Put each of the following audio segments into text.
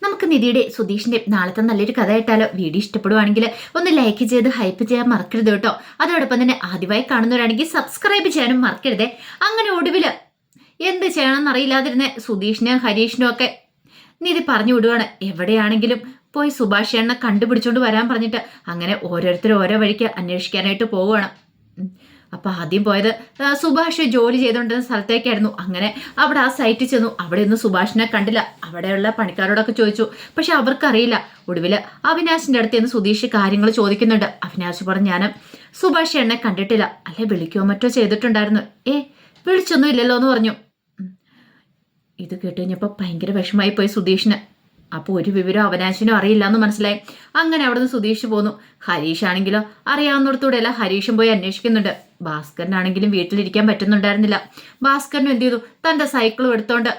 നമുക്ക് നിധിയുടെ സുധീഷിന്റെ നാളത്തെ നല്ലൊരു കഥ കേട്ടാലോ? വീഡിയോ ഇഷ്ടപ്പെടുവാണെങ്കിൽ ഒന്ന് ലൈക്ക് ചെയ്ത് ഹൈപ്പ് ചെയ്യാൻ മറക്കരുത് കേട്ടോ. അതോടൊപ്പം തന്നെ ആദ്യമായി കാണുന്നവരാണെങ്കിൽ സബ്സ്ക്രൈബ് ചെയ്യാനും മറക്കരുതേ. അങ്ങനെ ഒടുവില് എന്ത് ചെയ്യണമെന്ന് അറിയില്ലാതിരുന്ന സുധീഷിനും ഹരീഷിനും ഒക്കെ നിധി പറഞ്ഞു വിടുവാണ്. എവിടെയാണെങ്കിലും പോയി സുഭാഷ് എണ്ണ കണ്ടുപിടിച്ചോണ്ട് വരാൻ പറഞ്ഞിട്ട് അങ്ങനെ ഓരോരുത്തരും ഓരോ വഴിക്ക് അന്വേഷിക്കാനായിട്ട് പോവുകയാണ്. അപ്പൊ ആദ്യം പോയത് സുഭാഷ് ജോലി ചെയ്തുകൊണ്ടിരുന്ന സ്ഥലത്തേക്കായിരുന്നു. അങ്ങനെ അവിടെ ആ സൈറ്റിൽ ചെന്നു. അവിടെ ഒന്നും സുഭാഷിനെ കണ്ടില്ല. അവിടെയുള്ള പണിക്കാരോടൊക്കെ ചോദിച്ചു, പക്ഷെ അവർക്കറിയില്ല. ഒടുവില് അവിനാശിന്റെ അടുത്ത് നിന്ന് സുധീഷ് കാര്യങ്ങൾ ചോദിക്കുന്നുണ്ട്. അവിനാശ് പറഞ്ഞു, ഞാൻ സുഭാഷ് എന്നെ കണ്ടിട്ടില്ല, അല്ലെ വിളിക്കോ മറ്റോ ചെയ്തിട്ടുണ്ടായിരുന്നു. വിളിച്ചൊന്നും ഇല്ലല്ലോ എന്ന് പറഞ്ഞു. ഇത് കേട്ട് കഴിഞ്ഞപ്പോൾ ഭയങ്കര വിഷമായി പോയി സുധീഷിന്. അപ്പോൾ ഒരു വിവരം അവനാശിനും അറിയില്ല എന്ന് മനസ്സിലായി. അങ്ങനെ അവിടെ നിന്ന് സുധീഷ് പോന്നു. ഹരീഷ് ആണെങ്കിലോ അറിയാവുന്നിടത്തൂടെയല്ല ഹരീഷും പോയി അന്വേഷിക്കുന്നുണ്ട്. ഭാസ്കരനാണെങ്കിലും വീട്ടിലിരിക്കാൻ പറ്റുന്നുണ്ടായിരുന്നില്ല. ഭാസ്കരനും എന്ത് ചെയ്തു, തൻ്റെ സൈക്കിളും എടുത്തോണ്ട്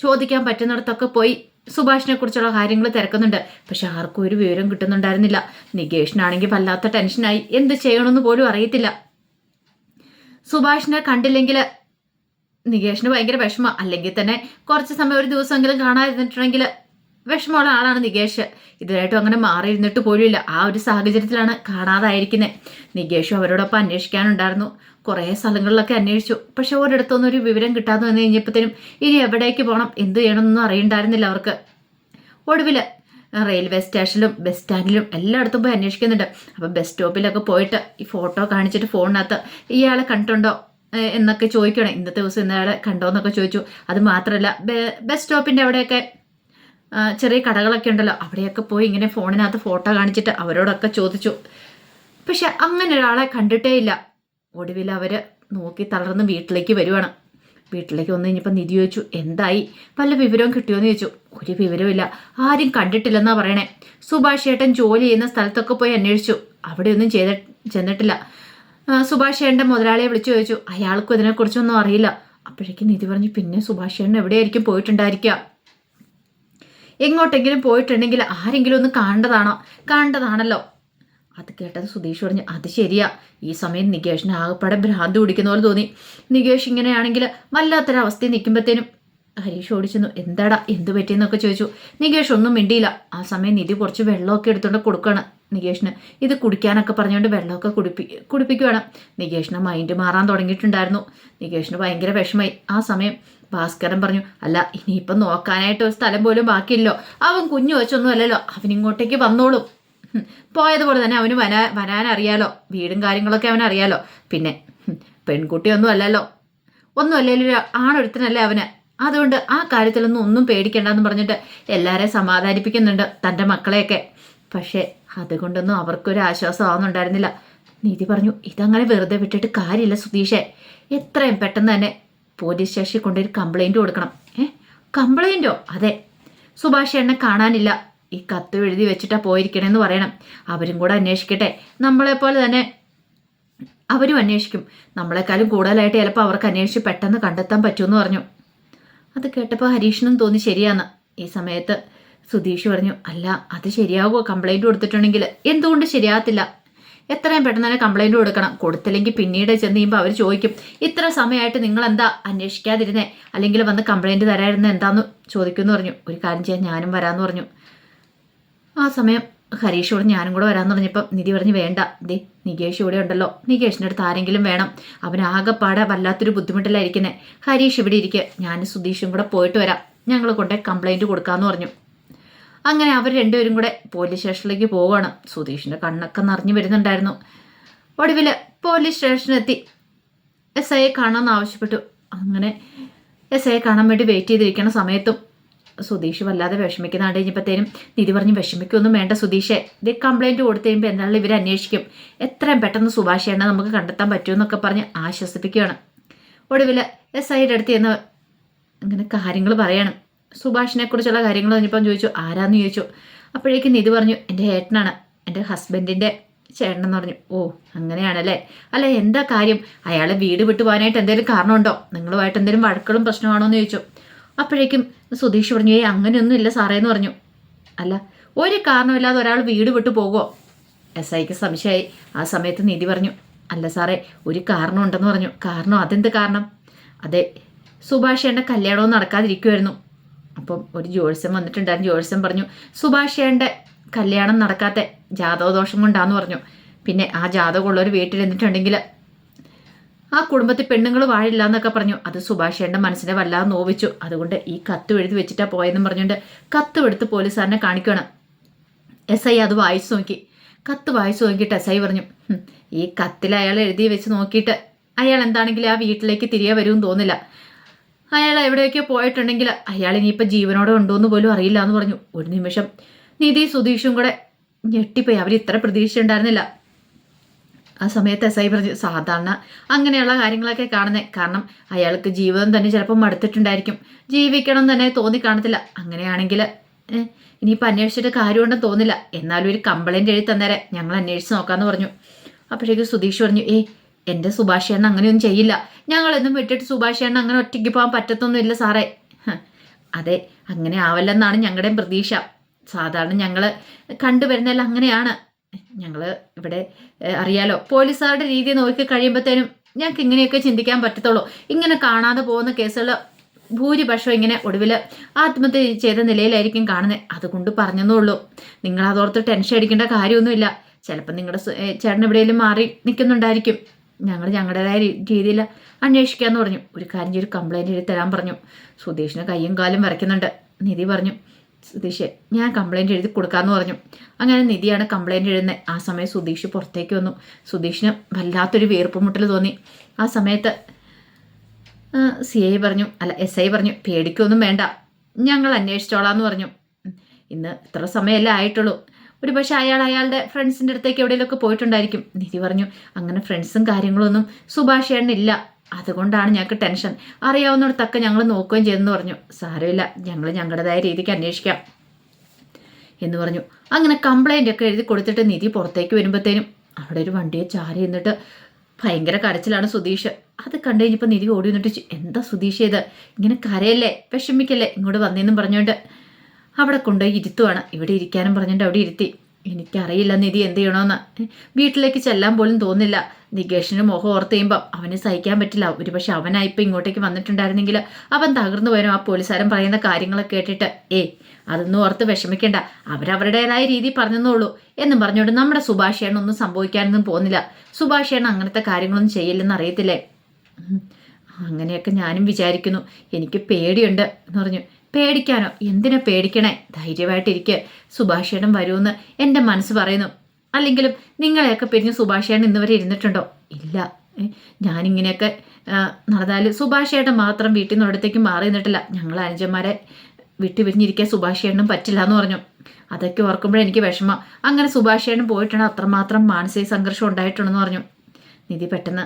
ചോദിക്കാൻ പറ്റുന്നിടത്തൊക്കെ പോയി സുഭാഷിനെ കുറിച്ചുള്ള കാര്യങ്ങൾ തിരക്കുന്നുണ്ട്. പക്ഷെ ആർക്കും ഒരു വിവരം കിട്ടുന്നുണ്ടായിരുന്നില്ല. നികേഷിനാണെങ്കിൽ വല്ലാത്ത ടെൻഷനായി. എന്ത് ചെയ്യണമെന്ന് പോലും അറിയത്തില്ല. സുഭാഷിനെ കണ്ടില്ലെങ്കിൽ നികേഷിന് ഭയങ്കര വിഷമം. അല്ലെങ്കിൽ തന്നെ കുറച്ച് സമയം ഒരു ദിവസമെങ്കിലും കാണാതിരുന്നിട്ടുണ്ടെങ്കിൽ വിഷമമുള്ള ആളാണ് നികേഷ്. ഇതുവരായിട്ടും അങ്ങനെ മാറിയിരുന്നിട്ട് പോലുമില്ല. ആ ഒരു സാഹചര്യത്തിലാണ് കാണാതായിരിക്കുന്നത്. നികേഷും അവരോടൊപ്പം അന്വേഷിക്കാനുണ്ടായിരുന്നു. കുറേ സ്ഥലങ്ങളിലൊക്കെ അന്വേഷിച്ചു. പക്ഷെ ഒരിടത്തൊന്നും ഒരു വിവരം കിട്ടാതെ വന്നു കഴിഞ്ഞപ്പോഴത്തേനും ഇനി എവിടേക്ക് പോകണം, എന്ത് ചെയ്യണമെന്നൊന്നും അറിയണ്ടായിരുന്നില്ല അവർക്ക്. ഒടുവില് റെയിൽവേ സ്റ്റേഷനിലും ബസ് സ്റ്റാൻഡിലും എല്ലായിടത്തും പോയി അന്വേഷിക്കുന്നുണ്ട്. അപ്പം ബസ് സ്റ്റോപ്പിലൊക്കെ പോയിട്ട് ഈ ഫോട്ടോ കാണിച്ചിട്ട് ഫോണിനകത്ത് ഇയാളെ കണ്ടിട്ടുണ്ടോ എന്നൊക്കെ ചോദിക്കണം. ഇന്നത്തെ ദിവസം ഇന്നയാളെ കണ്ടോ എന്നൊക്കെ ചോദിച്ചു. അത് മാത്രമല്ല ബസ് സ്റ്റോപ്പിൻ്റെ അവിടെയൊക്കെ ചെറിയ കടകളൊക്കെ ഉണ്ടല്ലോ, അവിടെയൊക്കെ പോയി ഇങ്ങനെ ഫോണിനകത്ത് ഫോട്ടോ കാണിച്ചിട്ട് അവരോടൊക്കെ ചോദിച്ചു. പക്ഷെ അങ്ങനെ ഒരാളെ കണ്ടിട്ടേ ഇല്ല. ഒടുവിൽ അവർ നോക്കി തളർന്ന് വീട്ടിലേക്ക് വരുവാണ്. വീട്ടിലേക്ക് വന്നു കഴിഞ്ഞപ്പോൾ നിധി ചോദിച്ചു, എന്തായി, വല്ല വിവരവും കിട്ടിയോന്ന് ചോദിച്ചു. ഒരു വിവരവും ഇല്ല, ആരും കണ്ടിട്ടില്ലെന്നാ പറയണേ. സുഭാഷ് ഏട്ടൻ ജോലി ചെയ്യുന്ന സ്ഥലത്തൊക്കെ പോയി അന്വേഷിച്ചു, അവിടെയൊന്നും ചെന്നിട്ടില്ല. സുഭാഷ് ഏട്ടൻ്റെ മുതലാളിയെ വിളിച്ചു ചോദിച്ചു, അയാൾക്കും ഇതിനെക്കുറിച്ചൊന്നും അറിയില്ല. അപ്പോഴേക്കും നിധി പറഞ്ഞു, പിന്നെ സുഭാഷ് ഏട്ടൻ എവിടെയായിരിക്കും പോയിട്ടുണ്ടായിരിക്കുക, എങ്ങോട്ടെങ്കിലും പോയിട്ടുണ്ടെങ്കിൽ ആരെങ്കിലും ഒന്ന് കാണേണ്ടതാണല്ലോ. അത് കേട്ടത് സുധീഷ് പറഞ്ഞു, അത് ശരിയാ. ഈ സമയം നികേഷിന് ആകെപ്പാടെ ഭ്രാന്ത് പിടിക്കുന്ന പോലെ തോന്നി. നികേഷ് ഇങ്ങനെയാണെങ്കിൽ വല്ലാത്തൊരവസ്ഥയിൽ നിൽക്കുമ്പോഴത്തേനും ഹരീഷ് ഓടിച്ചെന്നു. എന്താടാ, എന്ത് പറ്റിയെന്നൊക്കെ ചോദിച്ചു. നികേഷ് ഒന്നും മിണ്ടിയില്ല. ആ സമയം നിധി കുറച്ച് വെള്ളമൊക്കെ എടുത്തുകൊണ്ട് കൊടുക്കുകയാണ് നികേഷിന്. ഇത് കുടിക്കാനൊക്കെ പറഞ്ഞുകൊണ്ട് വെള്ളമൊക്കെ കുടിപ്പിക്കുകയാണ്. നികേഷിന് മൈൻഡ് മാറാൻ തുടങ്ങിയിട്ടുണ്ടായിരുന്നു. നികേഷിന് ഭയങ്കര വിഷമായി. ആ സമയം ഭാസ്കരൻ പറഞ്ഞു, അല്ല ഇനിയിപ്പം നോക്കാനായിട്ട് ഒരു സ്ഥലം പോലും ബാക്കിയില്ലോ, അവൻ കുഞ്ഞു വെച്ചൊന്നും അല്ലല്ലോ, അവനിങ്ങോട്ടേക്ക് വന്നോളും. പോയതുപോലെ തന്നെ അവന് വരാനറിയാലോ, വീടും കാര്യങ്ങളൊക്കെ അവനറിയാലോ. പിന്നെ പെൺകുട്ടിയൊന്നും അല്ലല്ലോ, ഒന്നും അല്ലല്ലോ, ആണൊരുത്തനല്ലേ അവന്. അതുകൊണ്ട് ആ കാര്യത്തിലൊന്നും ഒന്നും പേടിക്കണ്ടെന്ന് പറഞ്ഞിട്ട് എല്ലാവരെയും സമാധാനിപ്പിക്കുന്നുണ്ട്, തൻ്റെ മക്കളെയൊക്കെ. പക്ഷേ അതുകൊണ്ടൊന്നും അവർക്കൊരു ആശ്വാസം ആവുന്നുണ്ടായിരുന്നില്ല. നീതി പറഞ്ഞു, ഇതങ്ങനെ വെറുതെ വിട്ടിട്ട് കാര്യമില്ല സുധീഷേ, എത്രയും പെട്ടെന്ന് തന്നെ പോലീസ് സ്റ്റേഷനിൽ കൊണ്ടൊരു കംപ്ലൈൻറ്റ് കൊടുക്കണം. കംപ്ലൈൻറ്റോ? അതെ, സുഭാഷ് എന്നെ കാണാനില്ല, ഈ കത്ത് എഴുതി വെച്ചിട്ടാ പോയിരിക്കണമെന്ന് പറയണം. അവരും കൂടെ അന്വേഷിക്കട്ടെ, നമ്മളെപ്പോലെ തന്നെ അവരും അന്വേഷിക്കും. നമ്മളെക്കാളും കൂടുതലായിട്ട് ചിലപ്പോൾ അവർക്ക് അന്വേഷിച്ച് പെട്ടെന്ന് കണ്ടെത്താൻ പറ്റുമെന്ന് പറഞ്ഞു. അത് കേട്ടപ്പോൾ ഹരീഷിനും തോന്നി ശരിയാന്ന്. ഈ സമയത്ത് സുധീഷ് പറഞ്ഞു, അല്ല അത് ശരിയാവുമോ, കംപ്ലൈൻറ്റ് കൊടുത്തിട്ടുണ്ടെങ്കിൽ? എന്തുകൊണ്ട് ശരിയാകത്തില്ല? എത്രയും പെട്ടെന്ന് തന്നെ കംപ്ലൈൻറ്റ് കൊടുക്കണം. കൊടുത്തില്ലെങ്കിൽ പിന്നീട് ചെന്ന് കഴിയുമ്പോൾ അവർ ചോദിക്കും, ഇത്ര സമയമായിട്ട് നിങ്ങൾ എന്താ അന്വേഷിക്കാതിരുന്നേ, അല്ലെങ്കിൽ വന്ന് കംപ്ലൈൻറ്റ് തരാതിരുന്നത് എന്താന്ന് ചോദിക്കുമെന്ന് പറഞ്ഞു. ഒരു കാര്യം ചെയ്യാൻ ഞാനും വരാമെന്ന് പറഞ്ഞു. ആ സമയം ഹരീഷോട് ഞാനും കൂടെ വരാമെന്ന് പറഞ്ഞപ്പം നിധി പറഞ്ഞ്, വേണ്ട, നികേഷ് ഇവിടെ ഉണ്ടല്ലോ, നികേഷിൻ്റെ അടുത്ത് ആരെങ്കിലും വേണം, അവനാകെപ്പാടെ വല്ലാത്തൊരു ബുദ്ധിമുട്ടിലായിരിക്കുന്നത്. ഹരീഷ് ഇവിടെ ഇരിക്കുക, ഞാനും സുധീഷും കൂടെ പോയിട്ട് വരാം, ഞങ്ങൾ കൊണ്ടേ കംപ്ലൈൻറ്റ് കൊടുക്കാമെന്ന് പറഞ്ഞു. അങ്ങനെ അവർ രണ്ടുപേരും കൂടെ പോലീസ് സ്റ്റേഷനിലേക്ക് പോവുകയാണ്. സുധീഷിൻ്റെ കണ്ണൊക്കെ നിറഞ്ഞു വരുന്നുണ്ടായിരുന്നു. ഒടുവിൽ പോലീസ് സ്റ്റേഷനിലെത്തി SIയെ കാണാമെന്ന് ആവശ്യപ്പെട്ടു. അങ്ങനെ SIയെ കാണാൻ വേണ്ടി വെയിറ്റ് ചെയ്തിരിക്കുന്ന സമയത്തും സുധീഷ് വല്ലാതെ വിഷമിക്കുന്നാണ്ട് കഴിഞ്ഞപ്പോഴത്തേനും നിധി പറഞ്ഞ്, വിഷമിക്കൊന്നും വേണ്ട സുധീഷേ, ഇത് കംപ്ലൈൻറ്റ് കൊടുത്തു കഴിയുമ്പോൾ എന്തായാലും ഇവർ അന്വേഷിക്കും, എത്രയും പെട്ടെന്ന് സുഭാഷ് എണ്ണ നമുക്ക് കണ്ടെത്താൻ പറ്റുമെന്നൊക്കെ പറഞ്ഞ് ആശ്വസിപ്പിക്കുകയാണ്. ഒടുവിൽ SIയുടെ അടുത്ത് ചെന്ന് അങ്ങനെ കാര്യങ്ങൾ പറയണം. സുഭാഷിനെ കുറിച്ചുള്ള കാര്യങ്ങൾ കഴിഞ്ഞപ്പം ചോദിച്ചു, ആരാന്ന് ചോദിച്ചു. അപ്പോഴേക്കും നിധി പറഞ്ഞു, എൻ്റെ ഏട്ടനാണ്, എൻ്റെ ഹസ്ബൻഡിൻ്റെ ചേട്ടനെന്ന് പറഞ്ഞു. ഓ അങ്ങനെയാണല്ലേ, അല്ല എന്താ കാര്യം, അയാളെ വീട് വിട്ടു പോകാനായിട്ട് എന്തെങ്കിലും കാരണമുണ്ടോ, നിങ്ങളുമായിട്ട് എന്തെങ്കിലും വഴക്കുകളും പ്രശ്നമാണോ എന്ന് ചോദിച്ചു. അപ്പോഴേക്കും സുധീഷ് പറഞ്ഞു, അങ്ങനെയൊന്നും ഇല്ല സാറേ എന്ന് പറഞ്ഞു. അല്ല, ഒരു കാരണമില്ലാതെ ഒരാൾ വീട് വിട്ടു പോകുമോ? SIക്ക് സംശയമായി. ആ സമയത്ത് നിധി പറഞ്ഞു, അല്ല സാറേ, ഒരു കാരണം ഉണ്ടെന്ന് പറഞ്ഞു. കാരണം? അതെന്ത് കാരണം? അതെ, സുഭാഷ് എൻ്റെ കല്യാണവും നടക്കാതിരിക്കുമായിരുന്നു. അപ്പം ഒരു ജ്യോത്സ്യം വന്നിട്ടുണ്ടായിരുന്നു. ജ്യോത്സ്യം പറഞ്ഞു സുഭാഷേൻ്റെ കല്യാണം നടക്കാത്ത ജാതകദോഷം കൊണ്ടാന്ന് പറഞ്ഞു. പിന്നെ ആ ജാതകമുള്ളവർ വീട്ടിലിരുന്നിട്ടുണ്ടെങ്കിൽ ആ കുടുംബത്തിൽ പെണ്ണുങ്ങൾ വാഴില്ല എന്നൊക്കെ പറഞ്ഞു. അത് സുഭാഷേൻ്റെ മനസ്സിനെ വല്ലാതെ നോവിച്ചു. അതുകൊണ്ട് ഈ കത്ത് എഴുതി വെച്ചിട്ടാ പോയെന്നും പറഞ്ഞുകൊണ്ട് കത്ത് എടുത്ത് പോലീസുകാരനെ കാണിക്കണം. SI അത് വായിച്ചു നോക്കി. കത്ത് വായിച്ചു നോക്കിയിട്ട് SI പറഞ്ഞു, ഈ കത്തിൽ അയാൾ എഴുതി വെച്ച് നോക്കിയിട്ട് അയാൾ എന്താണെങ്കിലും ആ വീട്ടിലേക്ക് തിരികെ വരുമെന്ന് തോന്നില്ല. അയാൾ എവിടെയൊക്കെ പോയിട്ടുണ്ടെങ്കിൽ അയാൾ ഇനിയിപ്പോൾ ജീവനോടെ ഉണ്ടോയെന്ന് പോലും അറിയില്ല എന്ന് പറഞ്ഞു. ഒരു നിമിഷം നിധി സുധീഷും കൂടെ ഞെട്ടിപ്പോയി. അവർ ഇത്ര പ്രതീക്ഷിച്ചിട്ടുണ്ടായിരുന്നില്ല. ആ സമയത്ത് SI പറഞ്ഞു, സാധാരണ അങ്ങനെയുള്ള കാര്യങ്ങളൊക്കെ കാണുന്നത്. കാരണം അയാൾക്ക് ജീവിതം തന്നെ ചിലപ്പോൾ മടുത്തിട്ടുണ്ടായിരിക്കും, ജീവിക്കണം തന്നെ തോന്നിക്കാണത്തില്ല. അങ്ങനെയാണെങ്കിൽ ഇനിയിപ്പോൾ അന്വേഷിച്ചിട്ട് കാര്യമുണ്ടെന്ന് തോന്നില്ല. എന്നാലും ഒരു കംപ്ലൈൻറ്റ് എഴുതി തന്നേരെ, ഞങ്ങൾ അന്വേഷിച്ച് നോക്കാമെന്ന് പറഞ്ഞു. അപ്പോഴേക്കും സുധീഷ് പറഞ്ഞു, എൻ്റെ സുഭാഷേണ്ണ അങ്ങനെയൊന്നും ചെയ്യില്ല. ഞങ്ങളെന്നും വിട്ടിട്ട് സുഭാഷേണ്ണ അങ്ങനെ ഒറ്റയ്ക്ക് പോകാൻ പറ്റത്തൊന്നുമില്ല സാറേ. അതെ, അങ്ങനെ ആവല്ലെന്നാണ് ഞങ്ങളുടെയും പ്രതീക്ഷ. സാധാരണ ഞങ്ങൾ കണ്ടുവരുന്നതെല്ലാം അങ്ങനെയാണ്. ഞങ്ങൾ ഇവിടെ അറിയാലോ, പോലീസുകാരുടെ രീതി നോക്കി കഴിയുമ്പോഴത്തേനും ഞങ്ങൾക്ക് ഇങ്ങനെയൊക്കെ ചിന്തിക്കാൻ പറ്റത്തുള്ളൂ. ഇങ്ങനെ കാണാതെ പോകുന്ന കേസുകൾ ഭൂരിപക്ഷം ഇങ്ങനെ ഒടുവിൽ ആത്മഹത്യ ചെയ്ത നിലയിലായിരിക്കും കാണുന്നത്. അതുകൊണ്ട് പറഞ്ഞതേ ഉള്ളൂ. നിങ്ങളതോർത്ത് ടെൻഷൻ അടിക്കേണ്ട കാര്യമൊന്നുമില്ല. ചിലപ്പോൾ നിങ്ങളുടെ ചേട്ടൻ എവിടെയെങ്കിലും മാറി നിൽക്കുന്നുണ്ടായിരിക്കും. ഞങ്ങൾ ഞങ്ങളുടേതായ രീതിയിൽ അന്വേഷിക്കാമെന്ന് പറഞ്ഞു. ഒരു കാര്യം ഒരു കംപ്ലൈൻറ്റ് എഴുതി തരാൻ പറഞ്ഞു. സുധീഷിന് കയ്യും കാലും വരയ്ക്കുന്നുണ്ട്. നിധി പറഞ്ഞു, സുധീഷ് ഞാൻ കംപ്ലൈൻറ്റ് എഴുതി കൊടുക്കാമെന്ന് പറഞ്ഞു. അങ്ങനെ നിധിയാണ് കംപ്ലൈൻറ്റ് എഴുതുന്നത്. ആ സമയം സുധീഷ് പുറത്തേക്ക് വന്നു. സുധീഷിന് വല്ലാത്തൊരു വീർപ്പുമുട്ടൽ തോന്നി. ആ സമയത്ത് SI പറഞ്ഞു, പേടിക്കൊന്നും വേണ്ട, ഞങ്ങൾ അന്വേഷിച്ചോളാന്ന് പറഞ്ഞു. ഇന്ന് ഇത്ര സമയമല്ലേ ആയിട്ടുള്ളൂ. ഒരു പക്ഷേ അയാളുടെ ഫ്രണ്ട്സിൻ്റെ അടുത്തേക്ക് എവിടെയെങ്കിലുമൊക്കെ പോയിട്ടുണ്ടായിരിക്കും. നിധി പറഞ്ഞു, അങ്ങനെ ഫ്രണ്ട്സും കാര്യങ്ങളൊന്നും സുഭാഷ് ഏട്ടനില്ല. അതുകൊണ്ടാണ് ഞങ്ങൾക്ക് ടെൻഷൻ. അറിയാവുന്നിടത്തൊക്കെ ഞങ്ങൾ നോക്കുകയും ചെയ്തെന്ന് പറഞ്ഞു. സാരമില്ല, ഞങ്ങൾ ഞങ്ങളുടേതായ രീതിക്ക് അന്വേഷിക്കാം എന്ന് പറഞ്ഞു. അങ്ങനെ കംപ്ലൈൻ്റ് ഒക്കെ എഴുതി കൊടുത്തിട്ട് നിധി പുറത്തേക്ക് വരുമ്പോഴത്തേനും അവിടെ ഒരു വണ്ടിയെ ചാരി എന്നിട്ട് ഭയങ്കര കരച്ചിലാണ് സുധീഷ്. അത് കണ്ടു കഴിഞ്ഞപ്പോൾ നിധി ഓടി വന്നിട്ട്, എന്താ സുധീഷ് ചെയ്ത് ഇങ്ങനെ കരയല്ലേ, വിഷമിക്കല്ലേ, ഇങ്ങോട്ട് വന്നേന്നും പറഞ്ഞുകൊണ്ട് അവിടെ കൊണ്ടുപോയി ഇരുത്തുവാണ്. ഇവിടെ ഇരിക്കാനും പറഞ്ഞുകൊണ്ട് അവിടെ ഇരുത്തി. എനിക്കറിയില്ല നിധി എന്ത് ചെയ്യണമെന്ന്. വീട്ടിലേക്ക് ചെല്ലാൻ പോലും തോന്നില്ല. നികേഷിന് മുഖം ഓർത്ത് ചെയ്യുമ്പോൾ അവന് സഹിക്കാൻ പറ്റില്ല. ഒരു പക്ഷെ അവനായിപ്പോൾ ഇങ്ങോട്ടേക്ക് വന്നിട്ടുണ്ടായിരുന്നെങ്കിൽ അവൻ തകർന്നു പോയാലും ആ പോലീസുകാരൻ പറയുന്ന കാര്യങ്ങളൊക്കെ കേട്ടിട്ട് അതൊന്നും ഓർത്ത് വിഷമിക്കേണ്ട, അവരവരുടേതായ രീതി പറഞ്ഞെന്നുള്ളൂ എന്നും പറഞ്ഞുകൊണ്ട് നമ്മുടെ സുഭാഷേണ്ണൊന്നും സംഭവിക്കാനൊന്നും പോകുന്നില്ല. സുഭാഷേണ്ണ അങ്ങനത്തെ കാര്യങ്ങളൊന്നും ചെയ്യില്ലെന്ന് അറിയത്തില്ലേ. അങ്ങനെയൊക്കെ ഞാനും വിചാരിക്കുന്നു. എനിക്ക് പേടിയുണ്ട് എന്ന് പറഞ്ഞു. പേടിക്കാനോ? എന്തിനാ പേടിക്കണേ? ധൈര്യമായിട്ടിരിക്കുക. സുഭാഷേട്ടൻ വരുമെന്ന് എൻ്റെ മനസ്സ് പറയുന്നു. അല്ലെങ്കിലും നിങ്ങളെയൊക്കെ പിരിഞ്ഞ് സുഭാഷേട്ടൻ ഇന്ന് വരെ ഇരുന്നിട്ടുണ്ടോ? ഇല്ല. ഞാനിങ്ങനെയൊക്കെ നടന്നാലും സുഭാഷേട്ടൻ മാത്രം വീട്ടിൽ നിന്ന് ഒരിടത്തേക്ക് മാറി നിന്നിട്ടില്ല. ഞങ്ങൾ അനുജന്മാരെ വിട്ടു പിരിഞ്ഞിരിക്കാൻ സുഭാഷേട്ടനും പറ്റില്ല എന്ന് പറഞ്ഞു. അതൊക്കെ ഓർക്കുമ്പോഴെനിക്ക് വിഷമം. അങ്ങനെ സുഭാഷേട്ടൻ പോയിട്ടാണ് അത്രമാത്രം മാനസിക സംഘർഷം ഉണ്ടായിട്ടുണ്ടെന്ന് പറഞ്ഞു. നിധി പെട്ടെന്ന്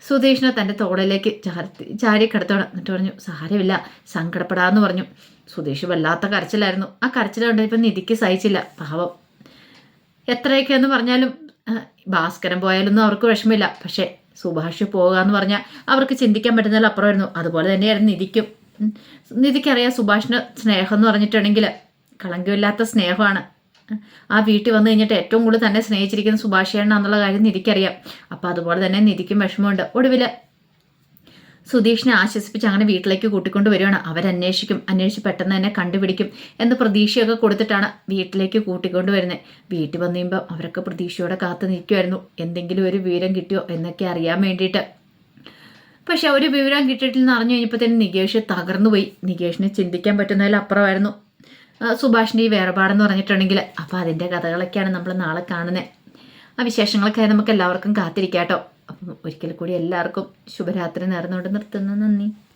സുധീഷിനെ തൻ്റെ തോളിലേക്ക് ചാരി കിടത്തോണം. എന്നിട്ട് പറഞ്ഞു, സാരമില്ല, സങ്കടപ്പെടാമെന്ന് പറഞ്ഞു. സുധീഷ് വല്ലാത്ത കരച്ചിലായിരുന്നു. ആ കരച്ചിൽ കണ്ടപ്പോൾ നിധിക്ക് സഹിച്ചില്ല. പാവം. എത്രയൊക്കെയെന്ന് പറഞ്ഞാലും ഭാസ്കരൻ പോയാലൊന്നും അവർക്ക് വിഷമില്ല. പക്ഷേ സുഭാഷ് പോകുക എന്ന് പറഞ്ഞാൽ അവർക്ക് ചിന്തിക്കാൻ പറ്റുന്നതിൽ അപ്പുറമായിരുന്നു. അതുപോലെ തന്നെയായിരുന്നു നിധിക്കും. നിധിക്കറിയാം സുഭാഷിന് സ്നേഹം എന്ന് പറഞ്ഞിട്ടുണ്ടെങ്കിൽ കളങ്കമില്ലാത്ത സ്നേഹമാണ്. ആ വീട്ടിൽ വന്നു കഴിഞ്ഞിട്ട് ഏറ്റവും കൂടുതൽ തന്നെ സ്നേഹിച്ചിരിക്കുന്ന സുഭാഷേണ്ണ എന്നുള്ള കാര്യം നിധിക്കറിയാം. അപ്പം അതുപോലെ തന്നെ നിധിക്കും വിഷമമുണ്ട്. ഒടുവിൽ സുധീഷിനെ ആശ്വസിപ്പിച്ച് അങ്ങനെ വീട്ടിലേക്ക് കൂട്ടിക്കൊണ്ട് വരികയാണ്. അന്വേഷിച്ച് പെട്ടെന്ന് തന്നെ കണ്ടുപിടിക്കും എന്ന് പ്രതീക്ഷയൊക്കെ കൊടുത്തിട്ടാണ് വീട്ടിലേക്ക് കൂട്ടിക്കൊണ്ട് വരുന്നത്. വീട്ടിൽ വന്നു കഴിയുമ്പോൾ അവരൊക്കെ പ്രതീക്ഷയോടെ കാത്തു നിൽക്കുമായിരുന്നു, എന്തെങ്കിലും ഒരു വിവരം കിട്ടിയോ എന്നൊക്കെ അറിയാൻ വേണ്ടിയിട്ട്. പക്ഷെ ഒരു വിവരം കിട്ടിയിട്ടില്ലെന്ന് അറിഞ്ഞു കഴിഞ്ഞപ്പോൾ തന്നെ നികേഷ് തകർന്നുപോയി. നികേഷിനെ ചിന്തിക്കാൻ പറ്റുന്നതിൽ അപ്പുറമായിരുന്നു സുഭാഷിൻ്റെ ഈ വേർപാടെന്ന് പറഞ്ഞിട്ടുണ്ടെങ്കിൽ. അപ്പോൾ അതിൻ്റെ കഥകളൊക്കെയാണ് നമ്മൾ നാളെ കാണുന്നത്. ആ വിശേഷങ്ങളൊക്കെ നമുക്ക് എല്ലാവർക്കും കാത്തിരിക്കാം കേട്ടോ. അപ്പം ഒരിക്കൽ കൂടി എല്ലാവർക്കും ശുഭരാത്രി നേർന്നുകൊണ്ട് നിർത്തുന്നു. നന്ദി.